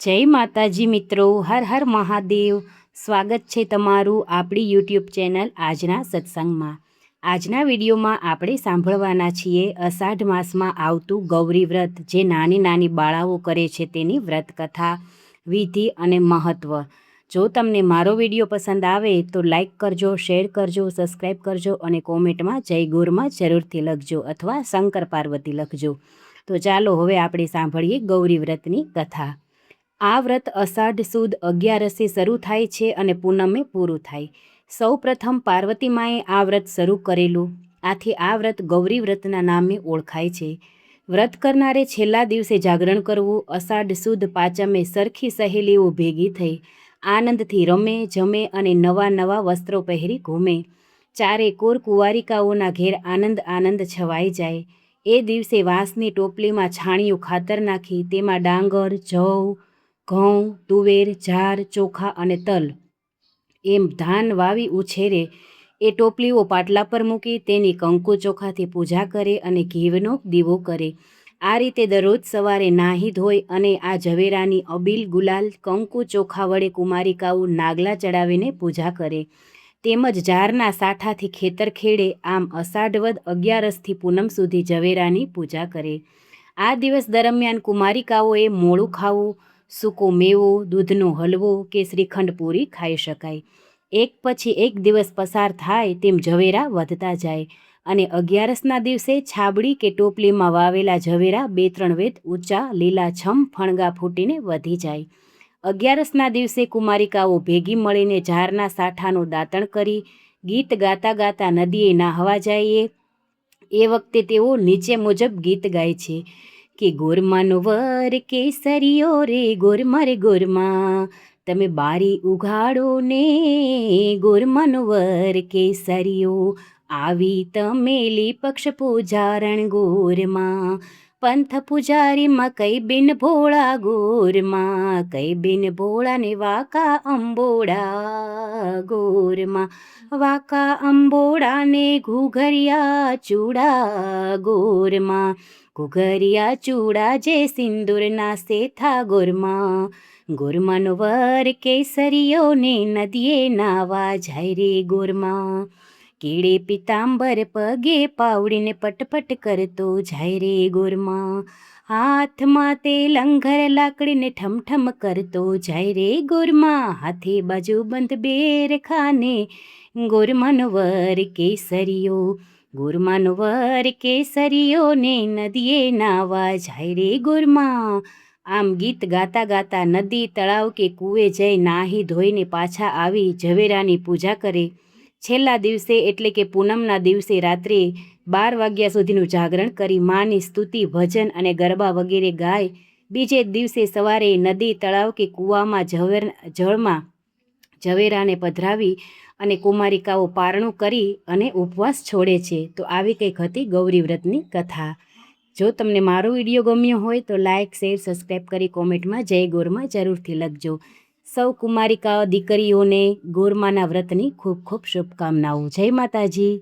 જય માતાજી મિત્રો, હર હર મહાદેવ। સ્વાગત છે તમારું આપણી યુટ્યુબ ચેનલ આજના સત્સંગમાં। આજના વિડીયોમાં આપણે સાંભળવાના છીએ અષાઢ માસમાં આવતું ગૌરી વ્રત, જે નાની નાની બાળાઓ કરે છે તેની વ્રત કથા, વિધિ અને મહત્ત્વ। જો તમને મારો વિડીયો પસંદ આવે તો લાઈક કરજો, શેર કરજો, સબસ્ક્રાઈબ કરજો અને કોમેન્ટમાં જય ગોરમાં જરૂરથી લખજો અથવા શંકર પાર્વતી લખજો। તો ચાલો હવે આપણે સાંભળીએ ગૌરી વ્રતની કથા। આ વ્રત અષાઢ સુદ 11 શરૂ થાય છે અને પૂનમે પૂરું થાય। સૌ પ્રથમ પાર્વતી માએ આ વ્રત શરૂ કરેલું, આથી આ વ્રત ગૌરી વ્રતના નામે ઓળખાય છે। વ્રત કરનારે છેલ્લા દિવસે જાગરણ કરવું। અષાઢ સુદ પાંચમે સરખી સહેલીઓ ભેગી થઈ આનંદથી રમે, જમે અને નવા નવા વસ્ત્રો પહેરી ઘૂમે। ચારે કોર કુંવારિકાઓના ઘેર આનંદ આનંદ છવાઈ જાય। એ દિવસે વાંસની ટોપલીમાં છાણિયું ખાતર નાખી તેમાં ડાંગર, જવ, ઘઉં, તુવેર, જાર, ચોખા અને તલ એમ ધાન વાવી ઉછેરે। એ ટોપલીઓ પાટલા પર મૂકી તેની કંકુ ચોખાથી પૂજા કરે અને ઘીવનો દીવો કરે। આ રીતે દરરોજ સવારે નાહી ધોઈ અને આ ઝવેરાની અબીલ, ગુલાલ, કંકુ ચોખા વડે કુમારિકાઓ નાગલા ચડાવીને પૂજા કરે। તેમજ જારના સાઠાથી ખેતર ખેડે। આમ અષાઢ વદ 11થી પૂનમ સુધી ઝવેરાની પૂજા કરે। આ દિવસ દરમિયાન કુમારિકાઓએ મોળું ખાવું, સૂકો મેવો, દૂધનો હલવો કે શ્રીખંડ પૂરી ખાઈ શકાય। એક પછી એક દિવસ પસાર થાય તેમ ઝવેરા વધતા જાય અને 11ના દિવસે છાબડી કે ટોપલીમાં વાવેલા ઝવેરા 2-3 વેત ઊંચા લીલાછમ ફણગા ફૂટીને વધી જાય। 11ના દિવસે કુમારિકાઓ ભેગી મળીને ઝારના સાઠાનું દાંતણ કરી ગીત ગાતા ગાતા નદીએ નાહવા જાય। એ વખતે તેઓ નીચે મુજબ ગીત ગાય છે કે ગોરમાનો વર કેસરીયો રે ગોરમા રે ગોરમા, તમે બારી ઉઘાડો ને ગોરમાનો વર કેસરીયો, આવી તમેલી પક્ષ પૂજારણ ગોરમાં, પંથ પૂજારીમાં કઈ બિન ભોળા ગોરમાં, કઈ બિન ભોળા ને વાકા અંબોડા ગોરમાં, વાકા અંબોડા ને ઘૂઘરિયા ચૂડા ગોરમાં, ઘૂઘરિયા ચૂડા જે સિંદૂરના સેથા ગોરમાં, ગોરમાનો વર કેસરીયો ને નદીએ નાવા જાય રે ગોરમાં, કેળે પિતાંબર પગે પાવડીને પટપટ કરતો જાય રે ગોરમાં, હાથમાં તે લંગર લાકડીને ઠમઠમ કરતો જાય રે ગોરમાં, હાથે બાજુ બંધ બેર ખાને ગોરમાનો વર કેસરીયો, ગોરમાનો વર કેસરીયો ને નદીએ નાવા જાય રે ગોરમાં। આમ ગીત ગાતા ગાતા નદી, તળાવ કે કૂએ જઈ નાહી ધોઈને પાછા આવી ઝવેરાની પૂજા કરે। છેલ્લા દિવસે એટલે કે પૂનમના દિવસે રાત્રે 12 વાગ્યા સુધીનું જાગરણ કરી માની સ્તુતિ, ભજન અને ગરબા વગેરે ગાય બીજે દિવસે સવારે નદી, તળાવ કે કૂવામાં જળમાં ઝવેરાને પધરાવી અને કુમારિકાઓ પારણું કરી અને ઉપવાસ છોડે છે। તો આવી કંઈક હતી ગૌરી વ્રતની કથા। જો તમને મારો વિડીયો ગમ્યો હોય તો લાઇક, શેર, સબસ્ક્રાઈબ કરી કોમેન્ટમાં જય ગોરમાં જરૂરથી લખજો। સૌ કુમારિકાઓ દીકરીઓને ગોરમાના વ્રતની ખૂબ ખૂબ શુભકામનાઓ। જય માતાજી।